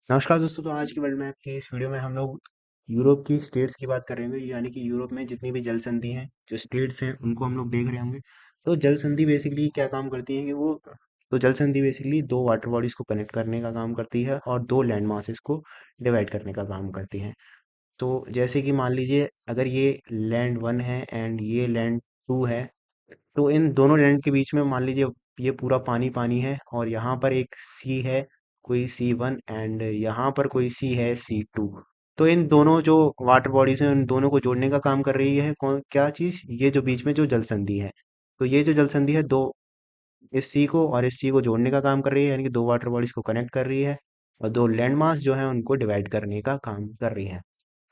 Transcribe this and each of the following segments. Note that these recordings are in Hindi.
नमस्कार दोस्तों। तो आज की वर्ल्ड मैप की इस वीडियो में हम लोग यूरोप की स्टेट्स की बात करेंगे, यानी कि यूरोप में जितनी भी जल संधि हैं, जो स्टेट्स हैं, उनको हम लोग देख रहे होंगे। तो जल संधि बेसिकली क्या काम करती है कि वो तो जल संधि बेसिकली दो वाटर बॉडीज को कनेक्ट करने का काम करती है और दो लैंड मासेस को डिवाइड करने का काम करती है। तो जैसे कि मान लीजिए अगर ये लैंड वन है एंड ये लैंड टू है, तो इन दोनों लैंड के बीच में मान लीजिए ये पूरा पानी पानी है और यहाँ पर एक सी है, कोई C1, एंड यहाँ पर कोई सी है C2। तो इन दोनों जो वाटर बॉडीज हैं उन दोनों को जोड़ने का काम कर रही है कौन क्या चीज़, ये जो बीच में जो जल संधि है। तो ये जो जल संधि है दो इस सी को और इस सी को जोड़ने का काम कर रही है, यानी कि दो वाटर बॉडीज को कनेक्ट कर रही है और दो लैंड मास जो है उनको डिवाइड करने का काम कर रही है।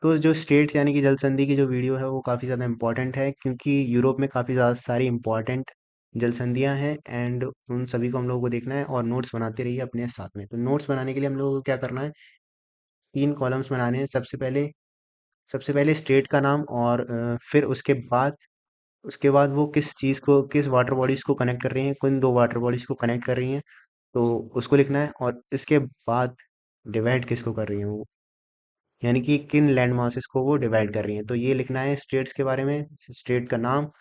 तो जो स्टेट्स यानी कि जल संधि की जो वीडियो है वो काफ़ी ज़्यादा इंपॉर्टेंट है, क्योंकि यूरोप में काफ़ी ज़्यादा सारी इंपॉर्टेंट जल संधियाँ हैं एंड उन सभी को हम लोगों को देखना है और नोट्स बनाते रहिए अपने साथ में। तो नोट्स बनाने के लिए हम लोगों को क्या करना है, तीन कॉलम्स बनाने हैं। सबसे पहले स्टेट का नाम और फिर उसके बाद वो किस चीज़ को, किस वाटर बॉडीज़ को कनेक्ट कर रही हैं, किन दो वाटर बॉडीज़ को कनेक्ट कर रही हैं, तो उसको लिखना है। और इसके बाद डिवाइड किसको कर रही हैं वो, यानी कि किन लैंड मासेस को वो डिवाइड कर रही हैं, तो ये लिखना है स्टेट्स के बारे में। स्टेट का नाम,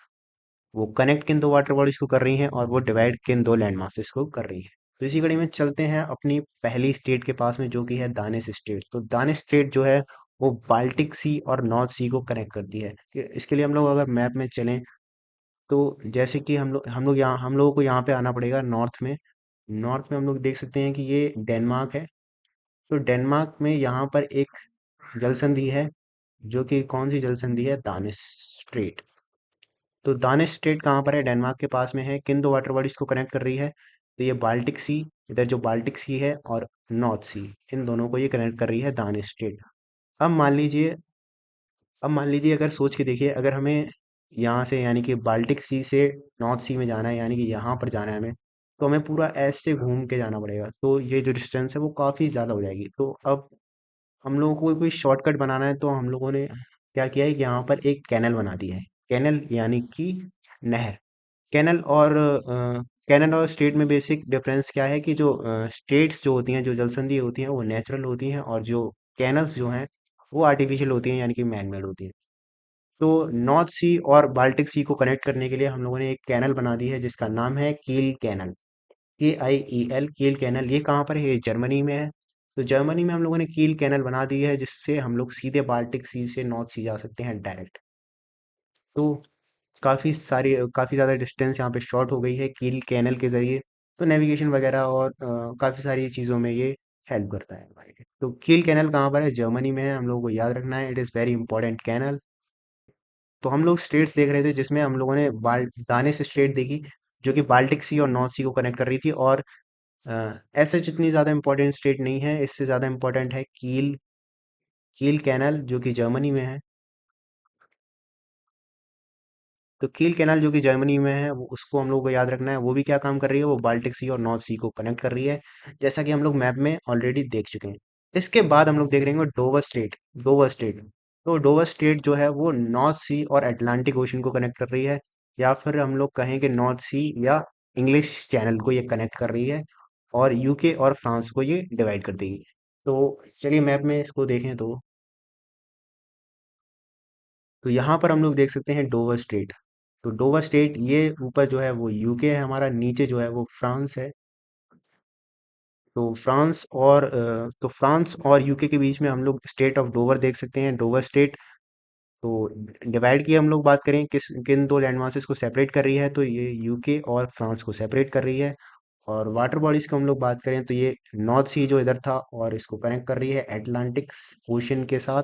वो कनेक्ट किन दो वाटर बॉडीज को कर रही हैं और वो डिवाइड किन दो लैंड मासेस को कर रही है। तो इसी कड़ी में चलते हैं अपनी पहली स्टेट के पास में, जो कि है दानिश स्टेट। तो दानिश स्टेट जो है वो बाल्टिक सी और नॉर्थ सी को कनेक्ट करती है। इसके लिए हम लोग अगर मैप में चलें, तो जैसे कि हम लोगों को यहाँ पे आना पड़ेगा नॉर्थ में। नॉर्थ में हम लोग देख सकते हैं कि ये डेनमार्क है। तो डेनमार्क में यहाँ पर एक जल संधि है, जो कि कौन सी जल संधि है, दानिश स्ट्रेट। तो दानिश स्ट्रेट कहाँ पर है, डेनमार्क के पास में है। किन दो वाटर बॉडीज को कनेक्ट कर रही है, तो ये बाल्टिक सी, इधर जो बाल्टिक सी है और नॉर्थ सी, इन दोनों को ये कनेक्ट कर रही है दानिश स्ट्रेट। अब मान लीजिए अब मान लीजिए अगर सोच के देखिए, अगर हमें यहाँ से यानी कि बाल्टिक सी से नॉर्थ सी में जाना है, यानी कि यहाँ पर जाना है हमें, तो हमें पूरा ऐसे से घूम के जाना पड़ेगा। तो ये जो डिस्टेंस है वो काफ़ी ज़्यादा हो जाएगी। तो अब हम लोगों को कोई शॉर्टकट बनाना है, तो हम लोगों ने क्या किया है कि यहाँ पर एक कैनल बना दी है। कैनल यानी कि नहर। कैनल और कैनल और स्टेट में बेसिक डिफरेंस क्या है कि जो स्टेट्स जो होती हैं, जो जलसंधि होती हैं, वो नेचुरल होती हैं और जो कैनल्स जो हैं वो आर्टिफिशियल होती हैं, यानी कि मैन मेड होती हैं। तो नॉर्थ सी और बाल्टिक सी को कनेक्ट करने के लिए हम लोगों ने एक कैनल बना दी है जिसका नाम है कील कैनल। KIEL, कील कैनल। ये कहाँ पर है, ये जर्मनी में है। तो जर्मनी में हम लोगों ने कील कैनल बना दी है, जिससे हम लोग सीधे बाल्टिक सी से नॉर्थ सी जा सकते हैं डायरेक्ट। तो काफ़ी ज़्यादा डिस्टेंस यहाँ पे शॉर्ट हो गई है कील कैनल के ज़रिए। तो नेविगेशन वगैरह और काफ़ी सारी चीज़ों में ये हेल्प करता है हमारे लिए। तो कील कैनल कहाँ पर है, जर्मनी में है। हम लोगों को याद रखना है, it is very important canal. तो हम लोग स्टेट्स देख रहे थे, जिसमें हम लोगों ने बाल दानिश स्टेट देखी, जो कि बाल्टिक सी और नॉर्थ सी को कनेक्ट कर रही थी। और ऐसे जितनी ज़्यादा इंपॉर्टेंट स्टेट नहीं है, इससे ज़्यादा इंपॉर्टेंट है कील कील कैनल, जो कि जर्मनी में है। तो कील कैनाल जो कि जर्मनी में है, वो उसको हम लोग को याद रखना है। वो भी क्या काम कर रही है, वो बाल्टिक सी और नॉर्थ सी को कनेक्ट कर रही है, जैसा कि हम लोग मैप में ऑलरेडी देख चुके हैं। इसके बाद हम लोग देख रहे हैं डोवर स्टेट। तो डोवर स्टेट जो है वो नॉर्थ सी और अटलांटिक ओशन को कनेक्ट कर रही है, या फिर हम लोग कहें कि नॉर्थ सी या इंग्लिश चैनल को ये कनेक्ट कर रही है, और यूके और फ्रांस को ये डिवाइड कर देगी। तो चलिए मैप में इसको देखें, तो यहाँ पर हम लोग देख सकते हैं डोवर स्ट्रेट। तो डोवर स्टेट, ये ऊपर जो है वो यूके है हमारा, नीचे जो है वो फ्रांस है। तो फ्रांस और यूके के बीच में हम लोग स्टेट ऑफ डोवर देख सकते हैं, डोवर स्टेट। तो डिवाइड की हम लोग बात करें, किन दो लैंड मासेस को सेपरेट कर रही है, तो ये यूके और फ्रांस को सेपरेट कर रही है। और वाटर बॉडीज की हम लोग बात करें, तो ये नॉर्थ सी जो इधर था और इसको कनेक्ट कर रही है अटलांटिक ओशन के साथ,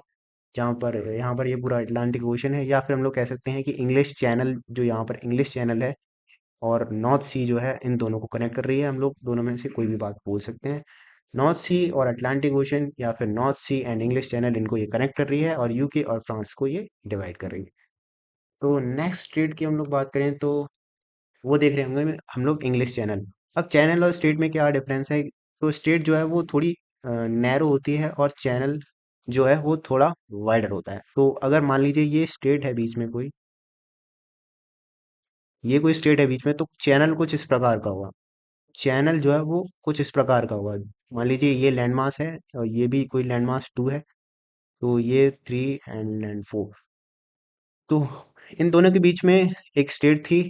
जहाँ पर यहाँ पर ये पूरा अटलांटिक ओशन है। या फिर हम लोग कह सकते हैं कि इंग्लिश चैनल, जो यहाँ पर इंग्लिश चैनल है और नॉर्थ सी जो है, इन दोनों को कनेक्ट कर रही है। हम लोग दोनों में से कोई भी बात बोल सकते हैं। नॉर्थ सी और अटलांटिक ओशन, या फिर north sea and English channel, इनको ये कनेक्ट कर रही है और यूके और फ्रांस को ये डिवाइड कर रही है। तो नेक्स्ट स्टेट की हम लोग बात करें, तो वो देख रहे होंगे हम लोग इंग्लिश चैनल। अब चैनल और स्टेट में क्या डिफरेंस है, तो स्टेट जो है वो थोड़ी नैरो होती है और चैनल जो है वो थोड़ा वाइडर होता है। तो अगर मान लीजिए ये कोई स्टेट है बीच में, तो चैनल कुछ इस प्रकार का हुआ। चैनल जो है वो कुछ इस प्रकार का होगा। मान लीजिए ये लैंड मास है और ये भी कोई लैंड मास 2 है, तो ये 3 एंड लैंड 4। तो इन दोनों के बीच में एक स्टेट थी।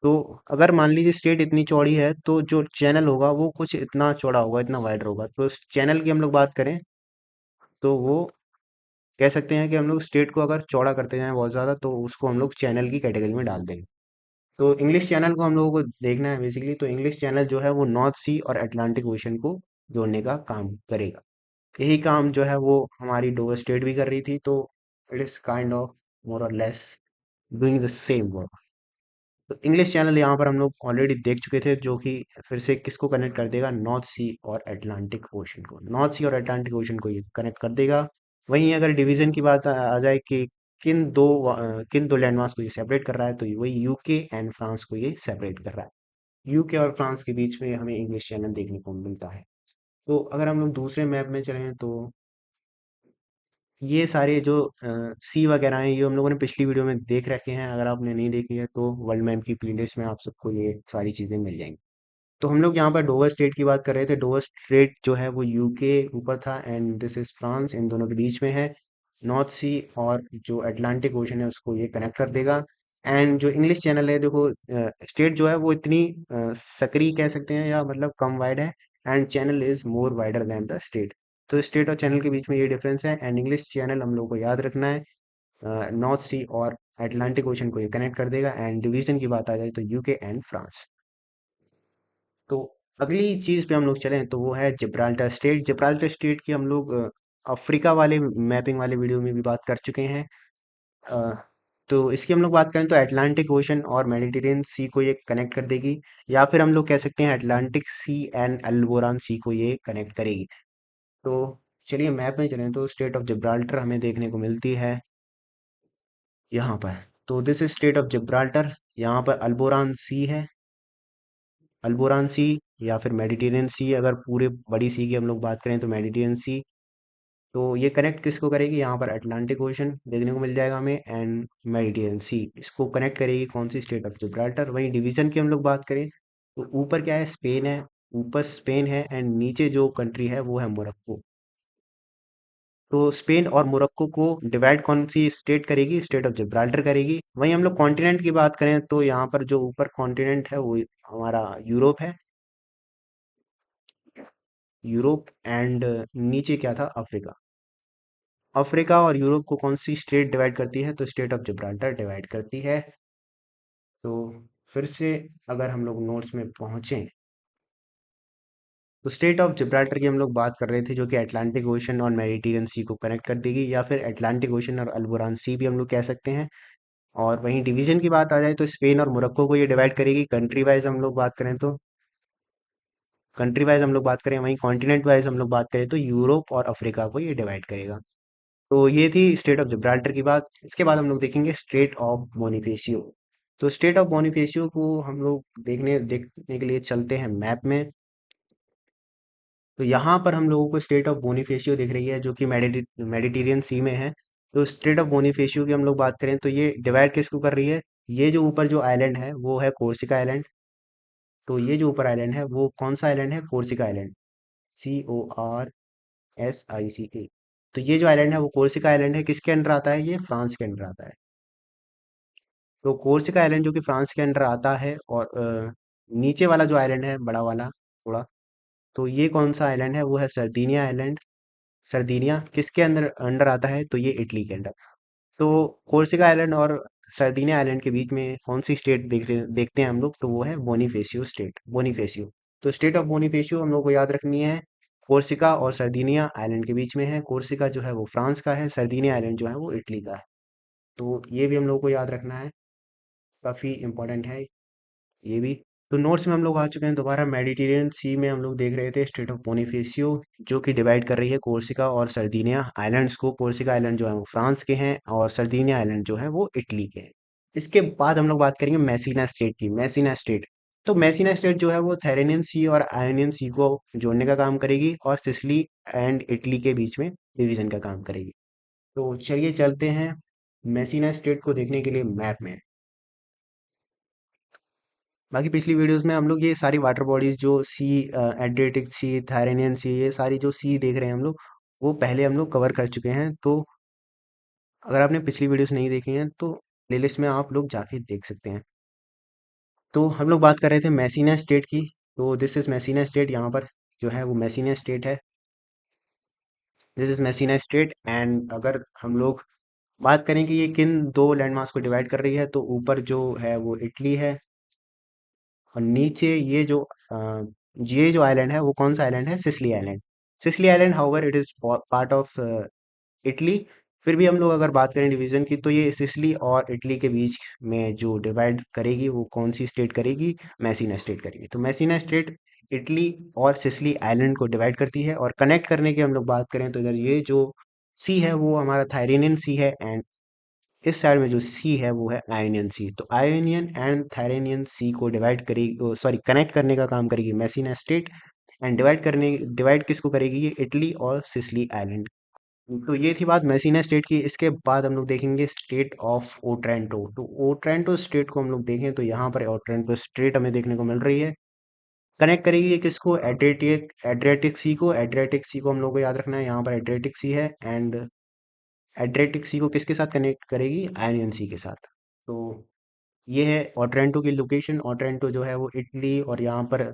तो अगर मान लीजिए स्टेट इतनी चौड़ी है तो जो चैनल होगा वो कुछ इतना चौड़ा होगा, इतना वाइड होगा। तो इस चैनल की हम लोग बात करें तो वो कह सकते हैं कि हम लोग स्टेट को अगर चौड़ा करते जाएं बहुत ज़्यादा तो उसको हम लोग चैनल की कैटेगरी में डाल देंगे। तो इंग्लिश चैनल को हम लोगों को देखना है बेसिकली। तो इंग्लिश चैनल जो है वो नॉर्थ सी और अटलांटिक ओशन को जोड़ने का काम करेगा। यही काम जो है वो हमारी डोवर स्टेट भी कर रही थी। तो it is kind of more और less doing the same work. तो इंग्लिश चैनल यहाँ पर हम लोग ऑलरेडी देख चुके थे, जो कि फिर से किसको कनेक्ट कर देगा, नॉर्थ सी और अटलांटिक ओशन को। नॉर्थ सी और अटलांटिक ओशन को ये कनेक्ट कर देगा। वहीं अगर डिवीजन की बात आ जाए कि किन दो लैंडमार्क्स को ये सेपरेट कर रहा है, तो वही यूके एंड फ्रांस को ये सेपरेट कर रहा है। यूके और फ्रांस के बीच में हमें इंग्लिश चैनल देखने को मिलता है। तो अगर हम लोग दूसरे मैप में चलें तो ये सारे जो सी वगैरह हैं ये हम लोगों ने पिछली वीडियो में देख रखे हैं। अगर आपने नहीं देखी है तो वर्ल्ड मैप की प्लेलिस्ट में आप सबको ये सारी चीज़ें मिल जाएंगी। तो हम लोग यहाँ पर डोवर स्टेट की बात कर रहे थे। डोवर स्ट्रेट जो है वो यूके ऊपर था एंड दिस इज फ्रांस, इन दोनों के बीच में है। नॉर्थ सी और जो अटलांटिक ओशन है उसको ये कनेक्ट कर देगा। एंड जो इंग्लिश चैनल है देखो, स्टेट जो है वो इतनी सकरी कह सकते हैं या मतलब कम वाइड है, and channel is more wider than the state. तो स्टेट और चैनल के बीच में ये डिफरेंस है। एंड इंग्लिश चैनल हम लोग को याद रखना है, नॉर्थ सी और अटलांटिक ओशन को ये कनेक्ट कर देगा। एंड डिवीजन की बात आ जाए तो यूके एंड फ्रांस। तो अगली चीज पे हम लोग चलें तो वो है जिब्राल्टर स्टेट। जिब्राल्टर स्टेट की हम लोग अफ्रीका वाले मैपिंग वाले वीडियो में भी बात कर चुके हैं। अ, तो इसकी हम लोग बात करें तो अटलांटिक ओशन और मेडिटेरियन सी को ये कनेक्ट कर देगी, या फिर हम लोग कह सकते हैं अटलांटिक सी एंड अल्बोरान सी को ये कनेक्ट करेगी। तो चलिए मैप में चलें तो स्टेट ऑफ जिब्राल्टर हमें देखने को मिलती है यहाँ पर। तो this is state of Gibraltar. यहाँ पर अल्बोरान सी है, अल्बोरान सी या फिर मेडिटेरियन सी। अगर पूरे बड़ी सी की हम लोग बात करें तो मेडिटेरियन सी। तो ये कनेक्ट किसको करेगी, यहाँ पर अटलांटिक ओशन देखने को मिल जाएगा हमें एंड मेडिटेरियन सी। इसको कनेक्ट करेगी कौन सी, स्टेट ऑफ जिब्राल्टर। वहीं डिवीजन की हम लोग बात करें तो ऊपर क्या है, स्पेन है। ऊपर स्पेन है एंड नीचे जो कंट्री है वो है मोरक्को। तो स्पेन और मोरक्को को डिवाइड कौन सी स्टेट करेगी, स्टेट ऑफ जिब्राल्टर करेगी। वहीं हम लोग कॉन्टिनेंट की बात करें तो यहाँ पर जो ऊपर कॉन्टिनेंट है वो हमारा यूरोप है। यूरोप एंड नीचे क्या था, अफ्रीका। अफ्रीका और यूरोप को कौन सी स्टेट डिवाइड करती है, तो स्टेट ऑफ जिब्राल्टर डिवाइड करती है। तो फिर से अगर हम लोग नोट्स में पहुंचे तो स्टेट ऑफ जिब्राल्टर की हम लोग बात कर रहे थे, जो कि अटलांटिक ओशन और मेडिटेरियन सी को कनेक्ट कर देगी, या फिर अटलांटिक ओशन और अल्बोरान सी भी हम लोग कह सकते हैं। और वहीं डिवीजन की बात आ जाए तो स्पेन और मोरक्को को ये डिवाइड करेगी। कंट्री वाइज हम लोग बात करें तो कंट्री वाइज हम लोग बात करें, वहीं कॉन्टिनेंट वाइज हम लोग बात करें तो यूरोप और अफ्रीका को ये डिवाइड करेगा। तो ये थी स्टेट ऑफ जिब्राल्टर की बात। इसके बाद हम लोग देखेंगे स्टेट ऑफ बोनिफेशियो। तो स्टेट ऑफ बोनिफेशियो को हम लोग देखने के लिए चलते हैं मैप में। तो यहाँ पर हम लोगों को स्टेट ऑफ बोनिफेशियो दिख रही है, जो कि मेडिटेरियन सी में है। तो स्टेट ऑफ बोनिफेशियो की हम लोग बात करें तो ये डिवाइड किसको कर रही है, ये जो ऊपर जो आइलैंड है वो है कोर्सिका आइलैंड। तो ये जो ऊपर आइलैंड है वो कौन सा आइलैंड है, कोर्सिका आइलैंड। CORSICA। तो ये जो आइलैंड है वो कोर्सिका आइलैंड है, किसके अंडर आता है, ये फ्रांस के अंडर आता है। तो कोर्सिका आइलैंड जो कि फ्रांस के अंडर आता है, और नीचे वाला जो आइलैंड है बड़ा वाला थोड़ा, तो ये कौन सा आइलैंड है, वो है सर्दिनिया आइलैंड। सर्दिनिया किसके अंदर अंडर आता है, तो ये इटली के अंडर। तो कोर्सिका आइलैंड और सर्दिनिया आइलैंड के बीच में कौन सी स्टेट देखते हैं हम लोग, तो वो है बोनिफेशियो स्टेट, बोनिफेशियो। तो स्टेट ऑफ बोनिफेशियो हम लोग को याद रखनी है, कोर्सिका और सर्दिनिया आइलैंड के बीच में है। कोर्सिका जो है वो फ्रांस का है, सर्दिनिया आइलैंड जो है वो इटली का है। तो ये भी हम लोग को याद रखना है, काफ़ी इंपॉर्टेंट है ये भी। तो नोट्स में हम लोग आ चुके हैं दोबारा। मेडिटेरियन सी में हम लोग देख रहे थे स्टेट ऑफ बोनिफेसियो, जो कि डिवाइड कर रही है कोर्सिका और सर्दिनिया आइलैंड्स को। कोर्सिका आइलैंड जो है वो फ्रांस के हैं और सर्दिनिया आइलैंड जो है वो इटली के हैं। इसके बाद हम लोग बात करेंगे मैसीना स्टेट की। मैसीना स्टेट, तो मैसीना स्टेट जो है वो थेरेनियन सी और आयोनियन सी को जोड़ने का काम करेगी और सिसिली एंड इटली के बीच में डिवीजन का काम करेगी। तो चलिए चलते हैं मैसीना स्टेट को देखने के लिए मैप में। बाकी पिछली वीडियोस में हम लोग ये सारी वाटर बॉडीज जो सी, एड्रियाटिक सी, थाइरेनियन सी, ये सारी जो सी देख रहे हैं हम लोग, वो पहले हम लोग कवर कर चुके हैं। तो अगर आपने पिछली वीडियोस नहीं देखी हैं तो प्लेलिस्ट में आप लोग जाके देख सकते हैं। तो हम लोग बात कर रहे थे मैसीना स्टेट की। तो दिस इज मैसीना स्टेट, यहाँ पर जो है वो मैसीना स्टेट है। This is मैसीना state. एंड अगर हम लोग बात करें कि ये किन दो लैंडमार्क्स को डिवाइड कर रही है, तो ऊपर जो है वो इटली है, और नीचे ये जो आइलैंड है वो कौन सा आइलैंड है, Sicily island. Sicily island however it is part of Italy. फिर भी हम लोग अगर बात करें डिवीजन की, तो ये सिसिली और इटली के बीच में जो डिवाइड करेगी वो कौन सी स्टेट करेगी, मैसीना स्टेट करेगी। तो मैसीना स्टेट इटली और सिसिली आइलैंड को डिवाइड करती है। और कनेक्ट करने की हम लोग बात करें तो इधर ये जो सी है वो हमारा थाइरेनियन सी है, एंड इस साइड में जो सी है वो है आयोनियन सी। तो आयोनियन एंड थाइरेनियन सी को डिवाइड करेगी, सॉरी कनेक्ट करने का काम करेगी मैसीना स्टेट। एंड डिवाइड किसको करेगी, ये इटली और सिसिली आइलैंड। तो ये थी बात मैसीना स्टेट की। इसके बाद हम लोग देखेंगे स्टेट ऑफ ओट्रांटो। तो ओट्रांटो स्टेट को हम लोग देखें तो यहाँ पर ओट्रांटो स्टेट हमें देखने को मिल रही है। कनेक्ट करेगी ये किसको, एड्रियाटिक सी को। एड्रियाटिक सी को हम लोग को याद रखना है, यहाँ पर एड्रियाटिक सी है। एंड एड्रियाटिक सी को किसके साथ कनेक्ट करेगी, आयनियन सी के साथ। तो ये है ओट्रांटो की लोकेशन। ओट्रांटो जो है वो इटली और यहाँ पर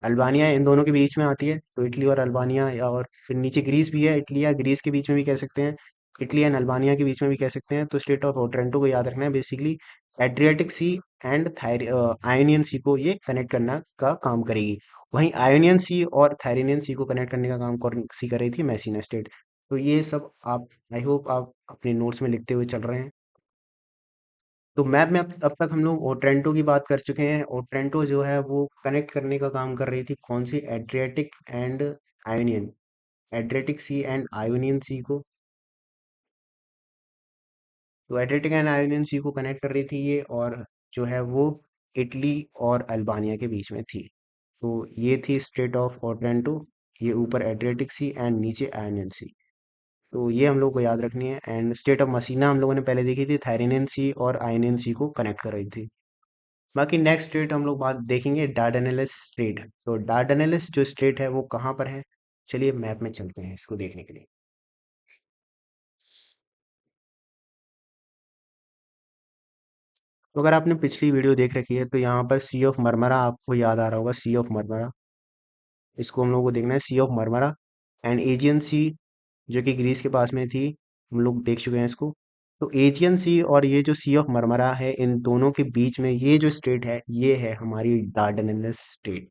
अल्बानिया, इन दोनों के बीच में आती है। तो इटली और अल्बानिया, या और फिर नीचे ग्रीस भी है, इटली या ग्रीस के बीच में भी कह सकते हैं, इटली एंड अल्बानिया के बीच में भी कह सकते हैं। तो स्टेट ऑफ ओट्रांटो को याद रखना है, basically Adriatic sea and Ionian sea को ये कनेक्ट करना का काम करेगी। वहीं आयोनियन सी और थाइरेनियन सी को कनेक्ट करने का काम कौन सी कर रही थी, मैसीना स्टेट। तो ये सब आप, आई होप आप अपने नोट्स में लिखते हुए चल रहे हैं। तो मैप में अब तक हम लोग ओट्रेंटो की बात कर चुके हैं। ओट्रेंटो जो है वो कनेक्ट करने का काम कर रही थी कौन सी, Adriatic and Ionian, Adriatic sea and Ionian sea को। तो एड्रियाटिक एंड आयोनियन सी को कनेक्ट कर रही थी ये, और जो है वो इटली और अल्बानिया के बीच में थी। तो ये थी स्टेट ऑफ ओट्रेंटो। ये ऊपर एड्रियाटिक सी एंड नीचे आयोनियन सी। तो ये हम लोग को याद रखनी है। एंड स्टेट ऑफ मसीना हम लोगों ने पहले देखी थी, थायरेनियन सी और आयोनियन सी को कनेक्ट कर रही थी। बाकी नेक्स्ट स्टेट हम लोग बात देखेंगे डार्डेनेलिस स्टेट। तो डार्डेनेलिस जो स्टेट है वो कहाँ पर है, चलिए मैप में चलते हैं इसको देखने के लिए। तो अगर आपने पिछली वीडियो देख रखी है तो यहाँ पर सी ऑफ मरमरा आपको याद आ रहा होगा, सी ऑफ मरमरा। इसको हम लोग को देखना है, सी ऑफ मरमरा एंड एजियन सी जो कि ग्रीस के पास में थी, हम लोग देख चुके हैं इसको। तो एजियन सी और ये जो सी ऑफ मरमरा है, इन दोनों के बीच में ये जो स्टेट है ये है हमारी डार्डेनेलिस स्टेट।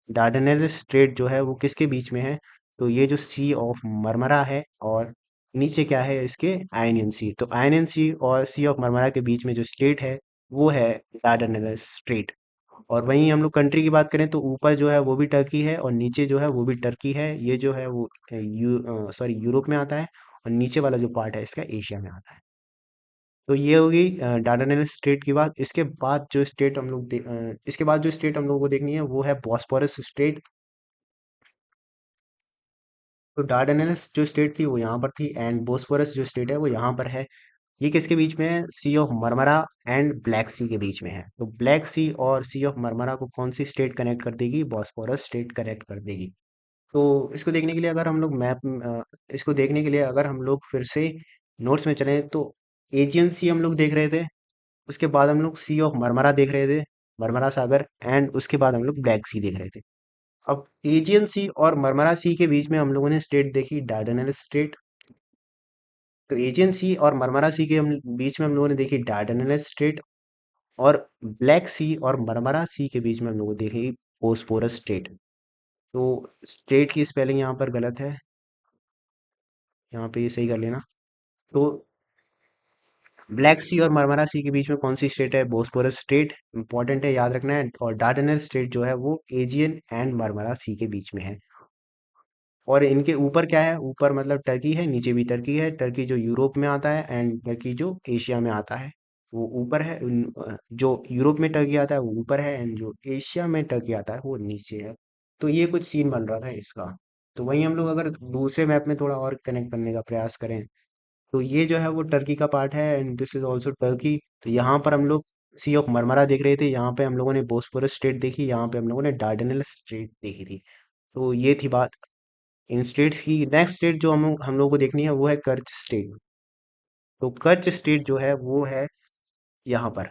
डार्डेनेलिस स्ट्रेट जो है वो किसके बीच में है, तो ये जो सी ऑफ मरमरा है, और नीचे क्या है इसके, आयनियन सी। तो आयनियन सी और सी ऑफ मरमरा के बीच में जो स्टेट है वो है डार्डेनेलिस स्ट्रेट। और वहीं हम लोग कंट्री की बात करें तो ऊपर जो है वो भी टर्की है, और नीचे जो है वो भी टर्की है। ये जो है वो यूरोप में आता है, और नीचे वाला जो पार्ट है इसका एशिया में आता है। तो ये होगी डार्डेनेलिस स्टेट की बात। इसके बाद जो स्टेट हम लोग को देखनी है वो है बॉस्फोरस स्टेट। तो डार्डेनेल्स जो स्टेट थी वो यहाँ पर थी, एंड बोस्फोरस जो स्टेट है वो यहाँ पर है। ये किसके बीच में है, सी ऑफ मरमरा एंड ब्लैक सी के बीच में है। तो ब्लैक सी और सी ऑफ मरमरा को कौन सी स्टेट कनेक्ट कर देगी, बॉस्फोरस स्टेट कनेक्ट कर देगी। तो इसको देखने के लिए अगर हम लोग इसको देखने के लिए अगर हम लोग फिर से नोट्स में चलें तो एजियन सी हम लोग देख रहे थे, उसके बाद हम लोग सी ऑफ मरमरा देख रहे थे, मरमरा सागर, एंड उसके बाद हम लोग ब्लैक सी देख रहे थे। अब एजियन सी और मरमरा सी के बीच में हम लोगों ने स्टेट देखी डार्डेनल स्टेट। तो एजियन सी और मरमरा सी के बीच में हम लोगों ने देखी डार्डेनल स्टेट। और ब्लैक सी और मरमरा सी के बीच में हम लोगों ने देखी बोस्फोरस स्टेट। तो स्टेट की स्पेलिंग यहाँ पर गलत है, यहाँ पे ये सही कर लेना। तो ब्लैक सी और मरमरा सी के बीच में कौन सी स्टेट है, बोस्फोरस स्टेट, इंपॉर्टेंट है, याद रखना है। और डार्डेनल स्टेट जो है वो एजियन एंड मरमरा सी के बीच में है। और इनके ऊपर क्या है, ऊपर मतलब टर्की है, नीचे भी टर्की है। टर्की जो यूरोप में आता है एंड टर्की जो एशिया में आता है वो ऊपर है। जो यूरोप में टर्की आता है वो ऊपर है, एंड जो एशिया में टर्की आता है वो नीचे है। तो ये कुछ सीन बन रहा था इसका। तो वहीं हम लोग अगर दूसरे मैप में थोड़ा और कनेक्ट करने का प्रयास करें, तो ये जो है वो टर्की का पार्ट है and this is also Turkey. तो यहाँ पर हम लोग सी ऑफ मरमरा देख रहे थे, यहाँ पे हम लोगों ने बोस्फोरस स्टेट देखी, यहाँ पे हम लोगों ने डार्डेनल स्टेट देखी थी। तो ये थी बात इन स्टेट्स की। नेक्स्ट स्टेट जो हम लोगों को देखनी है वो है कर्च स्टेट। तो कर्च स्टेट जो है वो है यहाँ पर,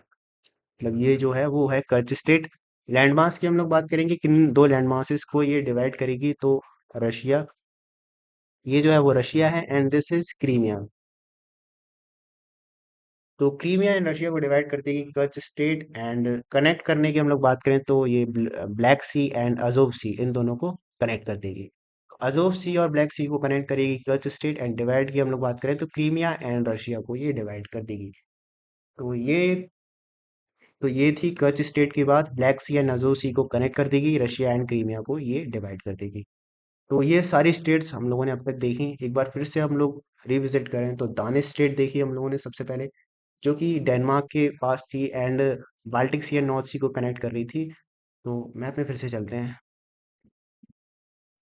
मतलब ये जो है वो है कर्च स्टेट। लैंडमास की हम लोग बात करेंगे, किन दो लैंडमासेस को ये डिवाइड करेगी, तो रशिया, ये जो है वो रशिया है एंड दिस इज क्रीमिया। तो क्रीमिया एंड रशिया को डिवाइड कर देगी कच्छ स्टेट। एंड कनेक्ट करने की हम लोग बात करें तो ये ब्लैक सी एंड अजोव सी, इन दोनों को कनेक्ट कर देगी। अजोव सी और ब्लैक सी को कनेक्ट करेगी कच्छ स्टेट एंड डिवाइड की हम लोग बात करें तो क्रीमिया एंड रशिया को ये डिवाइड कर देगी। तो ये थी कच्छ स्टेट की बात। ब्लैक सी एंड अजोव सी को कनेक्ट कर देगी, रशिया एंड क्रीमिया को ये डिवाइड कर देगी। तो ये सारी स्टेट्स हम लोगों ने अब तक देखी। एक बार फिर से हम लोग रिविजिट करें तो दानिश स्टेट देखी हम लोगों ने सबसे पहले, जो कि डेनमार्क के पास थी and Baltic sea and North sea को कनेक्ट कर रही थी। तो मैप में फिर से चलते हैं।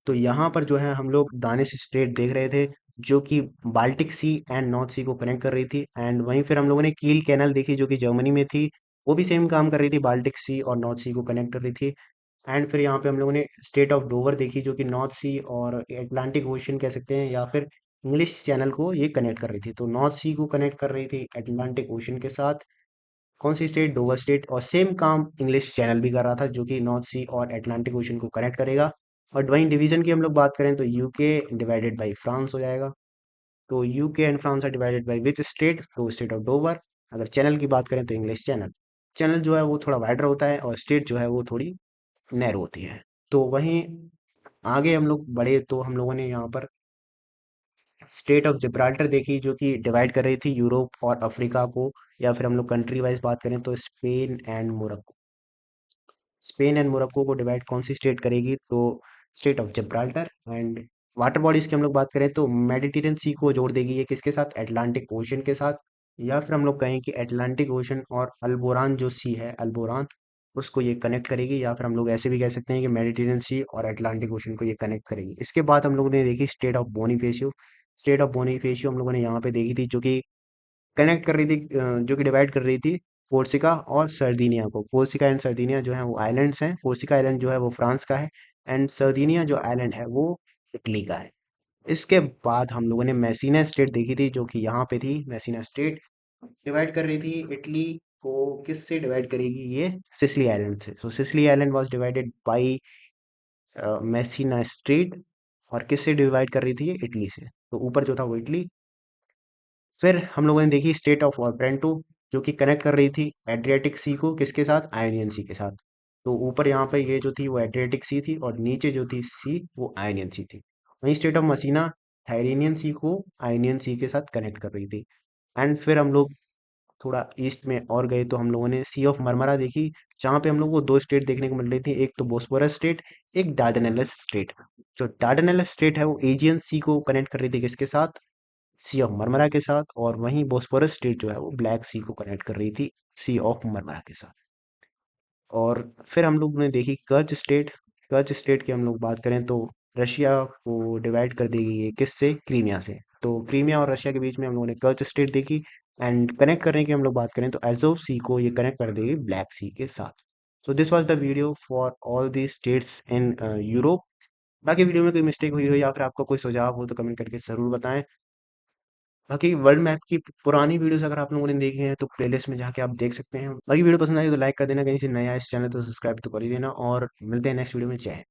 तो यहाँ पर जो है हम लोग दानिश स्ट्रेट देख रहे थे, जो कि Baltic sea and North sea को कनेक्ट कर रही थी। एंड वहीं फिर हम लोगों ने कील कैनल देखी, जो कि जर्मनी में थी, वो भी सेम काम कर रही थी, बाल्टिक सी और नॉर्थ सी को कनेक्ट कर रही थी। एंड फिर यहाँ पे हम लोगों ने स्टेट ऑफ डोवर देखी, जो कि नॉर्थ सी और अटलांटिक ओशन कह सकते हैं, या फिर इंग्लिश चैनल को ये कनेक्ट कर रही थी। तो नॉर्थ सी को कनेक्ट कर रही थी अटलांटिक ओशन के साथ, कौन सी स्टेट, डोवर स्टेट। और सेम काम इंग्लिश चैनल भी कर रहा था, जो कि नॉर्थ सी और अटलांटिक ओशन को कनेक्ट करेगा। और वहीं डिवीजन की हम लोग बात करें तो यूके डिवाइडेड बाई फ्रांस हो जाएगा। तो UK and France are divided by which state, तो स्टेट ऑफ डोवर। अगर चैनल की बात करें तो इंग्लिश चैनल। चैनल जो है वो थोड़ा वाइडर होता है और स्टेट जो है वो थोड़ी नैरो होती है। तो वहीं आगे हम लोग बढ़े तो हम लोगों ने यहाँ पर स्टेट ऑफ जिब्राल्टर देखी, जो कि डिवाइड कर रही थी यूरोप और अफ्रीका को। या फिर हम लोग कंट्री वाइज बात करें तो Spain and Morocco. Spain and Morocco को डिवाइड कौन सी स्टेट करेगी, तो state of Gibraltar. And water bodies की हम लोग बात करें तो मेडिटेरियन सी को जोड़ देगी ये किसके साथ, अटलांटिक ओशन के साथ। या फिर हम लोग कहें कि अटलांटिक ओशन और अल्बोरान जो सी है, अल्बोरान, उसको ये कनेक्ट करेगी। या फिर हम लोग ऐसे भी कह सकते हैं कि मेडिटेरियन सी और अटलांटिक ओशन को ये कनेक्ट करेगी। इसके बाद हम लोगों ने देखी स्टेट ऑफ बोनीफेशियो। स्टेट ऑफ बोनीफेशियो हम लोगों ने यहाँ पे देखी थी, जो कि कनेक्ट कर रही थी, जो कि डिवाइड कर रही थी कोर्सिका और सर्दिनिया को। कोर्सिका एंड सर्दिनिया जो है वो आइलैंड्स हैं। कोर्सिका आइलैंड जो है वो फ्रांस का है एंड सर्दिनिया जो आइलैंड है वो इटली का है। इसके बाद हम लोगों ने मैसीना स्टेट देखी थी, जो कि यहाँ पे थी। मैसीना स्टेट डिवाइड कर रही थी इटली को, किससे डिवाइड करेगी ये, सिसिली आइलैंड से। So Sicily island was divided by Messina strait. और किससे डिवाइड कर रही थी ये, इटली से। तो ऊपर जो था वो इटली। फिर हम लोगों ने देखी स्टेट ऑफ ऑटरेंटो, जो कि कनेक्ट कर रही थी एड्रियाटिक सी को किसके साथ, आयोनियन सी के साथ। तो ऊपर यहाँ पे ये जो थी वो एड्रियाटिक सी थी और नीचे जो थी सी वो आयोनियन सी थी। वहीं स्टेट ऑफ मसीना थायरेनियन सी को आयोनियन सी के साथ कनेक्ट कर रही थी। एंड फिर हम लोग थोड़ा ईस्ट में और गए तो हम लोगों ने सी ऑफ मरमरा देखी, जहाँ पे हम लोग को दो स्टेट देखने को मिल रही थी, एक तो बोस्पोरस स्टेट, एक डार्डेनेलस स्टेट। जो डार्डेनेलस स्टेट है वो एजियन सी को कनेक्ट कर रही थी किसके साथ, सी ऑफ मरमरा के साथ। और वहीं बोस्पोरस स्टेट जो है वो ब्लैक सी को कनेक्ट कर रही थी सी ऑफ मरमरा के साथ। और फिर हम लोग ने देखी कर्च स्टेट। कर्च स्टेट की हम लोग बात करें तो रशिया को डिवाइड कर देगी ये किससे, क्रीमिया से। तो क्रीमिया और रशिया के बीच में हम लोगों ने कर्च स्टेट देखी। एंड कनेक्ट करने की हम लोग बात करें तो एजोव सी को ये कनेक्ट कर देगी ब्लैक सी के साथ। So this was the video for all the states in Europe. बाकी वीडियो में कोई मिस्टेक हुई हो या फिर आपका कोई सुझाव हो तो कमेंट करके ज़रूर बताएं। बाकी वर्ल्ड मैप की पुरानी वीडियोस अगर आप लोगों ने देखी हैं तो प्लेलिस्ट में जाके आप देख सकते हैं। बाकी वीडियो पसंद आई तो लाइक कर देना, कहीं से नया इस चैनल तो सब्सक्राइब तो कर ही देना, और मिलते हैं नेक्स्ट वीडियो में। जय हिंद।